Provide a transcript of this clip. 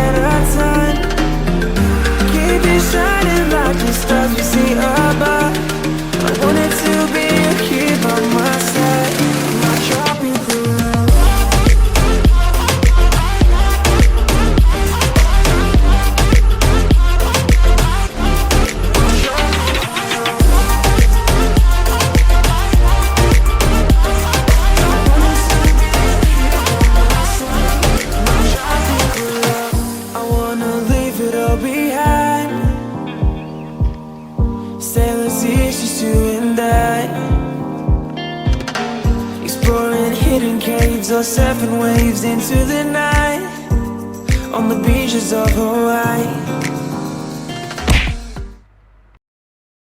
at a time. Keep it shining like the stars we see above. I wanted to be here by my side. My tropical love. Or surfing waves into the night on the beaches of Hawaii.